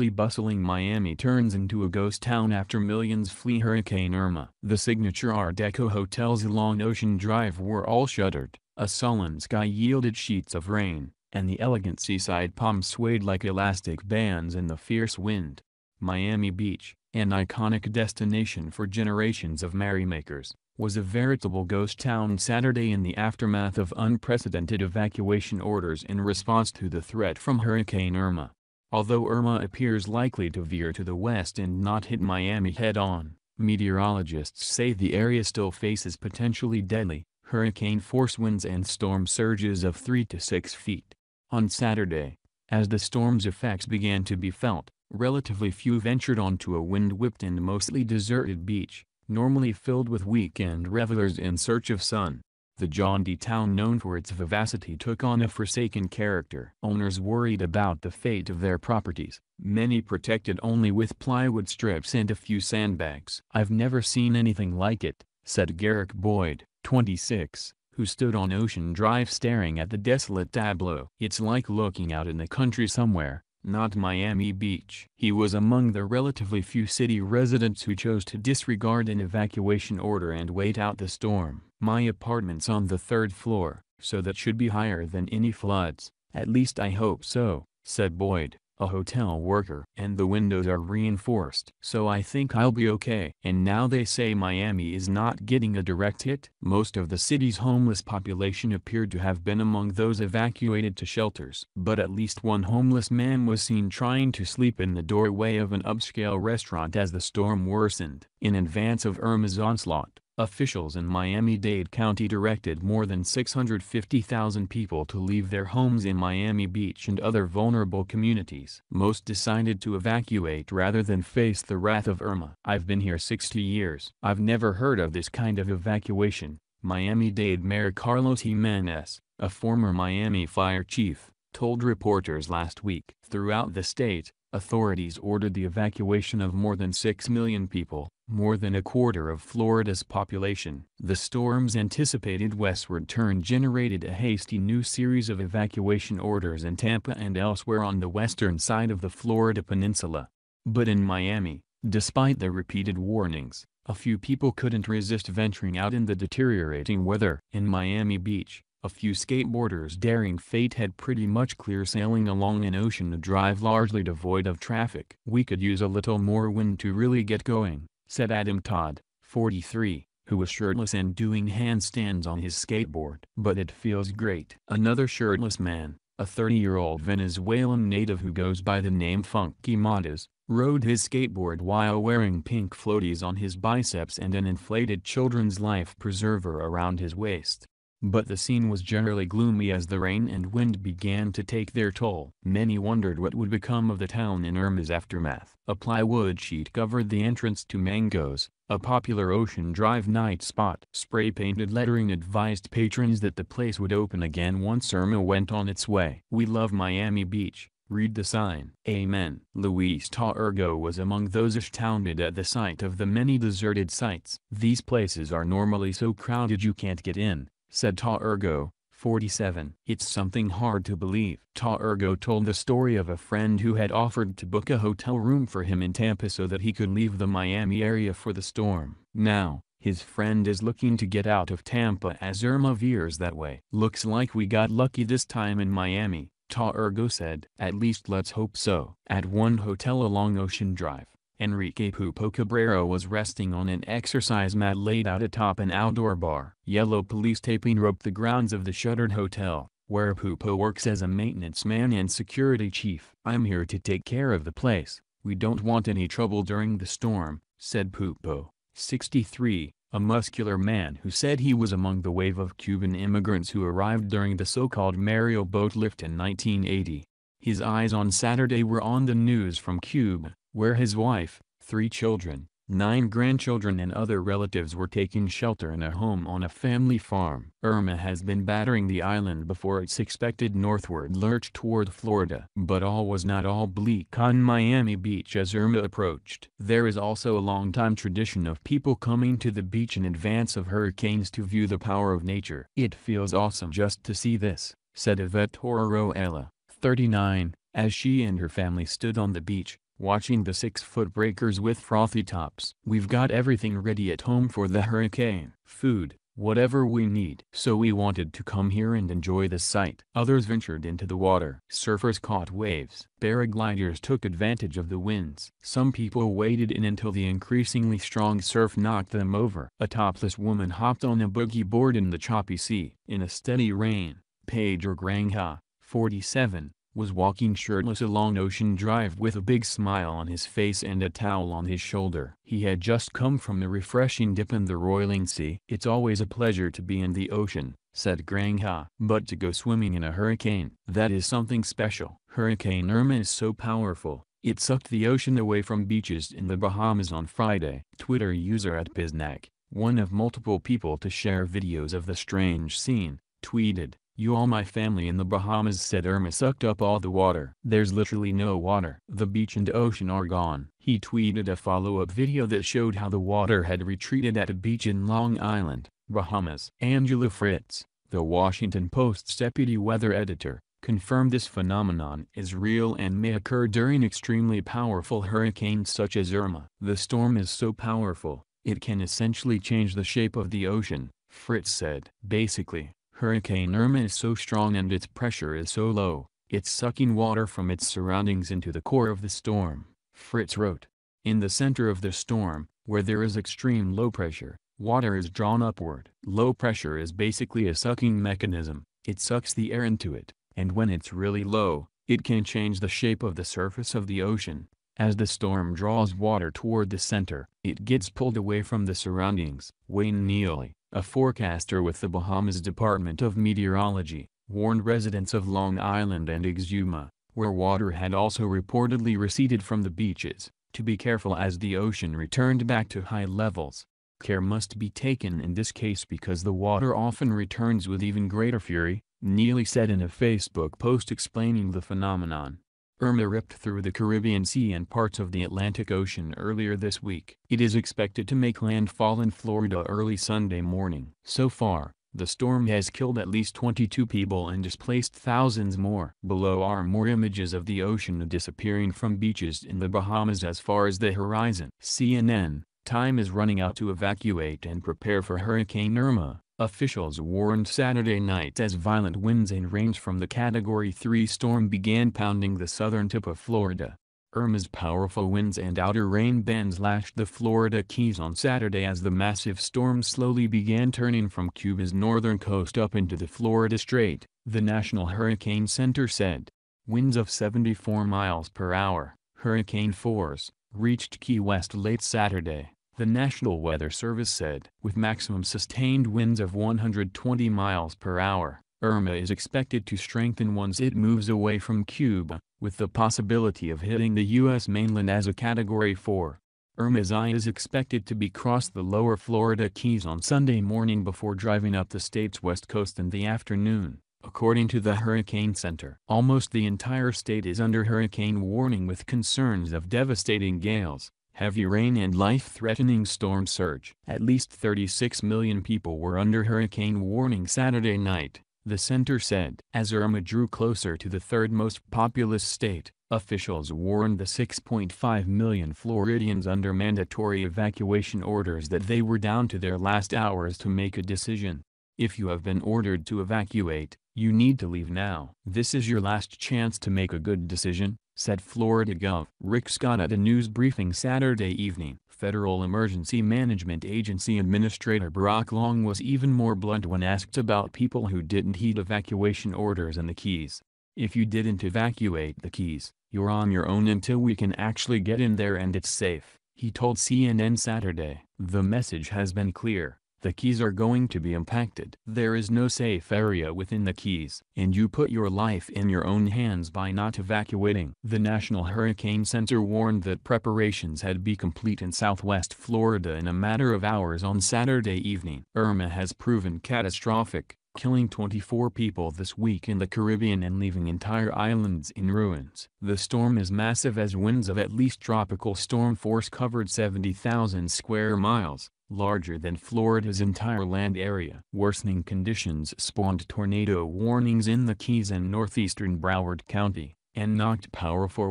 usually bustling Miami turns into a ghost town after millions flee Hurricane Irma. The signature Art Deco hotels along Ocean Drive were all shuttered, a sullen sky yielded sheets of rain, and the elegant seaside palms swayed like elastic bands in the fierce wind. Miami Beach, an iconic destination for generations of merrymakers, was a veritable ghost town Saturday in the aftermath of unprecedented evacuation orders in response to the threat from Hurricane Irma. Although Irma appears likely to veer to the west and not hit Miami head-on, meteorologists say the area still faces potentially deadly, hurricane-force winds and storm surges of 3 to 6 feet. On Saturday, as the storm's effects began to be felt, relatively few ventured onto a wind-whipped and mostly deserted beach, normally filled with weekend revelers in search of sun. The jaunty town known for its vivacity took on a forsaken character. Owners worried about the fate of their properties, many protected only with plywood strips and a few sandbags. "I've never seen anything like it," said Garrick Boyd, 26, who stood on Ocean Drive staring at the desolate tableau. "It's like looking out in the country somewhere, not Miami Beach." He was among the relatively few city residents who chose to disregard an evacuation order and wait out the storm. "My apartment's on the 3rd floor, so that should be higher than any floods, at least I hope so," said Boyd, a hotel worker. "And the windows are reinforced, so I think I'll be okay." And now they say Miami is not getting a direct hit. Most of the city's homeless population appeared to have been among those evacuated to shelters. But at least one homeless man was seen trying to sleep in the doorway of an upscale restaurant as the storm worsened. In advance of Irma's onslaught, officials in Miami-Dade County directed more than 650,000 people to leave their homes in Miami Beach and other vulnerable communities. Most decided to evacuate rather than face the wrath of Irma. "I've been here 60 years. I've never heard of this kind of evacuation," Miami-Dade Mayor Carlos Jimenez, a former Miami fire chief, told reporters last week. Throughout the state, authorities ordered the evacuation of more than 6 million people, more than a quarter of Florida's population. The storm's anticipated westward turn generated a hasty new series of evacuation orders in Tampa and elsewhere on the western side of the Florida peninsula. But in Miami, despite the repeated warnings, a few people couldn't resist venturing out in the deteriorating weather. In Miami Beach, a few skateboarders daring fate had pretty much clear sailing along an Ocean Drive largely devoid of traffic. "We could use a little more wind to really get going," said Adam Todd, 43, who was shirtless and doing handstands on his skateboard. "But it feels great." Another shirtless man, a 30-year-old Venezuelan native who goes by the name Funky Modas, rode his skateboard while wearing pink floaties on his biceps and an inflated children's life preserver around his waist. But the scene was generally gloomy as the rain and wind began to take their toll. Many wondered what would become of the town in Irma's aftermath. A plywood sheet covered the entrance to Mango's, a popular Ocean Drive night spot. Spray-painted lettering advised patrons that the place would open again once Irma went on its way. "We love Miami Beach," read the sign. "Amen." Luis Taurgo was among those astounded at the sight of the many deserted sites. "These places are normally so crowded you can't get in," said Taurgo, 47. "It's something hard to believe." Taurgo told the story of a friend who had offered to book a hotel room for him in Tampa so that he could leave the Miami area for the storm. Now, his friend is looking to get out of Tampa as Irma veers that way. "Looks like we got lucky this time in Miami," Taurgo said. "At least let's hope so." At one hotel along Ocean Drive, Enrique Pupo Cabrera was resting on an exercise mat laid out atop an outdoor bar. Yellow police taping roped the grounds of the shuttered hotel, where Pupo works as a maintenance man and security chief. "I'm here to take care of the place. We don't want any trouble during the storm," said Pupo, 63, a muscular man who said he was among the wave of Cuban immigrants who arrived during the so-called Mario boat lift in 1980. His eyes on Saturday were on the news from Cuba, where his wife, 3 children, 9 grandchildren and other relatives were taking shelter in a home on a family farm. Irma has been battering the island before its expected northward lurch toward Florida. But all was not all bleak on Miami Beach as Irma approached. There is also a long-time tradition of people coming to the beach in advance of hurricanes to view the power of nature. "It feels awesome just to see this," said Yvette Toroella, 39, as she and her family stood on the beach, watching the 6-foot breakers with frothy tops. We've got everything ready at home for the hurricane. Food, whatever we need. So we wanted to come here and enjoy the sight. Others ventured into the water. Surfers caught waves. Paragliders took advantage of the winds. Some people waded in until the increasingly strong surf knocked them over. A topless woman hopped on a boogie board in the choppy sea. In a steady rain, Pedro Granja, 47, was walking shirtless along Ocean Drive with a big smile on his face and a towel on his shoulder. He had just come from a refreshing dip in the roiling sea. "It's always a pleasure to be in the ocean," said Granja. "But to go swimming in a hurricane, that is something special." Hurricane Irma is so powerful, it sucked the ocean away from beaches in the Bahamas on Friday. Twitter user @Biznack, one of multiple people to share videos of the strange scene, tweeted, "You all my family in the Bahamas said Irma sucked up all the water. There's literally no water. The beach and ocean are gone." He tweeted a follow-up video that showed how the water had retreated at a beach in Long Island, Bahamas. Angela Fritz, the Washington Post's deputy weather editor, confirmed this phenomenon is real and may occur during extremely powerful hurricanes such as Irma. "The storm is so powerful, it can essentially change the shape of the ocean," Fritz said. "Basically, Hurricane Irma is so strong and its pressure is so low, it's sucking water from its surroundings into the core of the storm," Fritz wrote. "In the center of the storm, where there is extreme low pressure, water is drawn upward. Low pressure is basically a sucking mechanism. It sucks the air into it, and when it's really low, it can change the shape of the surface of the ocean. As the storm draws water toward the center, it gets pulled away from the surroundings." Wayne Neely, a forecaster with the Bahamas Department of Meteorology, warned residents of Long Island and Exuma, where water had also reportedly receded from the beaches, to be careful as the ocean returned back to high levels. "Care must be taken in this case because the water often returns with even greater fury," Neely said in a Facebook post explaining the phenomenon. Irma ripped through the Caribbean Sea and parts of the Atlantic Ocean earlier this week. It is expected to make landfall in Florida early Sunday morning. So far, the storm has killed at least 22 people and displaced thousands more. Below are more images of the ocean disappearing from beaches in the Bahamas as far as the horizon. CNN, time is running out to evacuate and prepare for Hurricane Irma, officials warned Saturday night as violent winds and rains from the Category 3 storm began pounding the southern tip of Florida. Irma's powerful winds and outer rain bands lashed the Florida Keys on Saturday as the massive storm slowly began turning from Cuba's northern coast up into the Florida Strait, the National Hurricane Center said. Winds of 74 miles per hour, hurricane force, reached Key West late Saturday, the National Weather Service said. With maximum sustained winds of 120 miles per hour, Irma is expected to strengthen once it moves away from Cuba, with the possibility of hitting the U.S. mainland as a Category 4. Irma's eye is expected to be across the lower Florida Keys on Sunday morning before driving up the state's west coast in the afternoon, according to the Hurricane Center. Almost the entire state is under hurricane warning with concerns of devastating gales, heavy rain and life-threatening storm surge. At least 36 million people were under hurricane warning Saturday night, the center said. As Irma drew closer to the third most populous state, officials warned the 6.5 million Floridians under mandatory evacuation orders that they were down to their last hours to make a decision. If you have been ordered to evacuate, you need to leave now. This is your last chance to make a good decision, said Florida Gov. Rick Scott at a news briefing Saturday evening. Federal Emergency Management Agency Administrator Brock Long was even more blunt when asked about people who didn't heed evacuation orders in the Keys. If you didn't evacuate the Keys, you're on your own until we can actually get in there and it's safe, he told CNN Saturday. The message has been clear. The Keys are going to be impacted. There is no safe area within the Keys. And you put your life in your own hands by not evacuating. The National Hurricane Center warned that preparations had be complete in southwest Florida in a matter of hours on Saturday evening. Irma has proven catastrophic, killing 24 people this week in the Caribbean and leaving entire islands in ruins. The storm is massive as winds of at least tropical storm force covered 70,000 square miles, larger than Florida's entire land area. Worsening conditions spawned tornado warnings in the Keys and northeastern Broward County, and knocked power for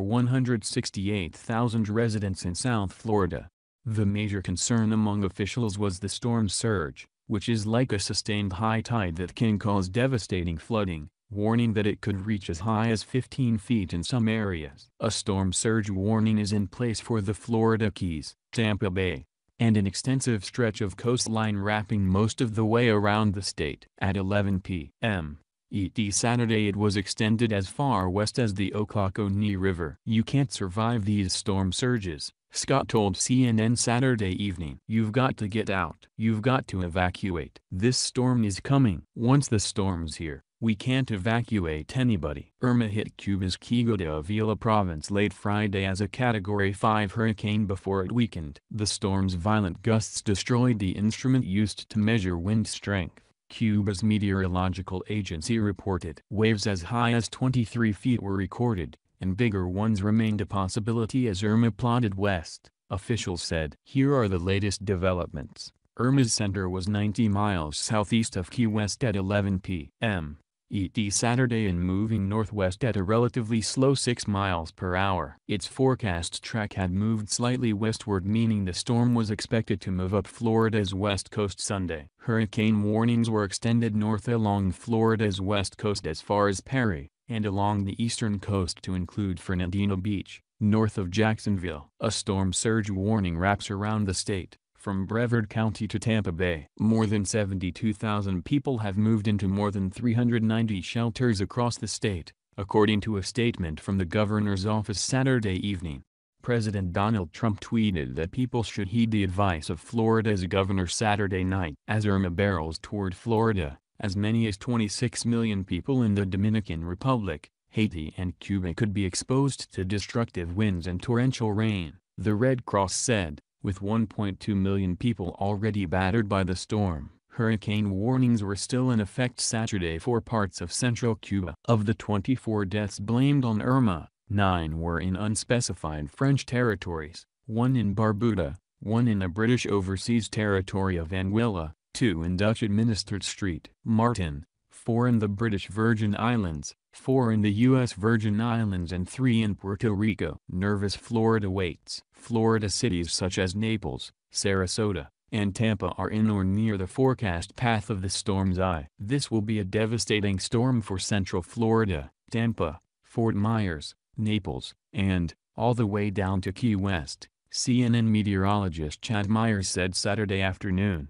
168,000 residents in South Florida. The major concern among officials was the storm surge, which is like a sustained high tide that can cause devastating flooding, warning that it could reach as high as 15 feet in some areas. A storm surge warning is in place for the Florida Keys, Tampa Bay, and an extensive stretch of coastline wrapping most of the way around the state. At 11 p.m. ET Saturday it was extended as far west as the Ocklawaha River. "You can't survive these storm surges," Scott told CNN Saturday evening. "You've got to get out. You've got to evacuate. This storm is coming. Once the storm's here, we can't evacuate anybody." Irma hit Cuba's Quijada de Avila province late Friday as a Category 5 hurricane before it weakened. The storm's violent gusts destroyed the instrument used to measure wind strength, Cuba's meteorological agency reported. Waves as high as 23 feet were recorded, and bigger ones remained a possibility as Irma plodded west, officials said. Here are the latest developments. Irma's center was 90 miles southeast of Key West at 11 p.m. ET Saturday and moving northwest at a relatively slow 6 miles per hour. Its forecast track had moved slightly westward, meaning the storm was expected to move up Florida's west coast Sunday. Hurricane warnings were extended north along Florida's west coast as far as Perry, and along the eastern coast to include Fernandina Beach, north of Jacksonville. A storm surge warning wraps around the state, from Brevard County to Tampa Bay. More than 72,000 people have moved into more than 390 shelters across the state, according to a statement from the governor's office Saturday evening. President Donald Trump tweeted that people should heed the advice of Florida's governor Saturday night. As Irma barrels toward Florida, as many as 26 million people in the Dominican Republic, Haiti and Cuba could be exposed to destructive winds and torrential rain, the Red Cross said. With 1.2 million people already battered by the storm, hurricane warnings were still in effect Saturday for parts of central Cuba. Of the 24 deaths blamed on Irma, 9 were in unspecified French territories, 1 in Barbuda, 1 in the British Overseas Territory of Anguilla, 2 in Dutch-administered St. Martin, 4 in the British Virgin Islands, 4 in the U.S. Virgin Islands and 3 in Puerto Rico. Nervous Florida waits. Florida cities such as Naples, Sarasota, and Tampa are in or near the forecast path of the storm's eye. This will be a devastating storm for Central Florida, Tampa, Fort Myers, Naples, and, all the way down to Key West, CNN meteorologist Chad Myers said Saturday afternoon.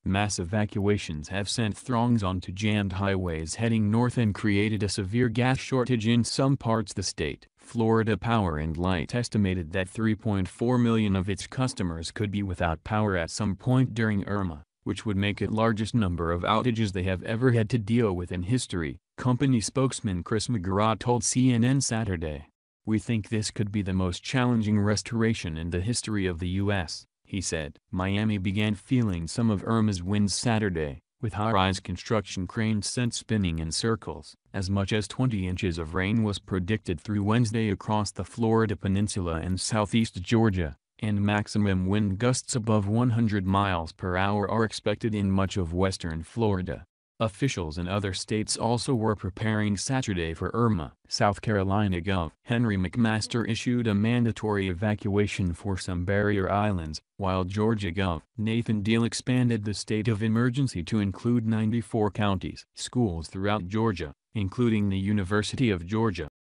Mass evacuations have sent throngs onto jammed highways heading north and created a severe gas shortage in some parts of the state. Florida Power and Light estimated that 3.4 million of its customers could be without power at some point during Irma, which would make it the largest number of outages they have ever had to deal with in history, company spokesman Chris McGraw told CNN Saturday. "We think this could be the most challenging restoration in the history of the U.S., he said. Miami began feeling some of Irma's winds Saturday, with high-rise construction cranes sent spinning in circles. As much as 20 inches of rain was predicted through Wednesday across the Florida Peninsula and southeast Georgia, and maximum wind gusts above 100 miles per hour are expected in much of western Florida. Officials in other states also were preparing Saturday for Irma. South Carolina Gov. Henry McMaster issued a mandatory evacuation for some barrier islands, while Georgia Gov. Nathan Deal expanded the state of emergency to include 94 counties. Schools throughout Georgia, including the University of Georgia,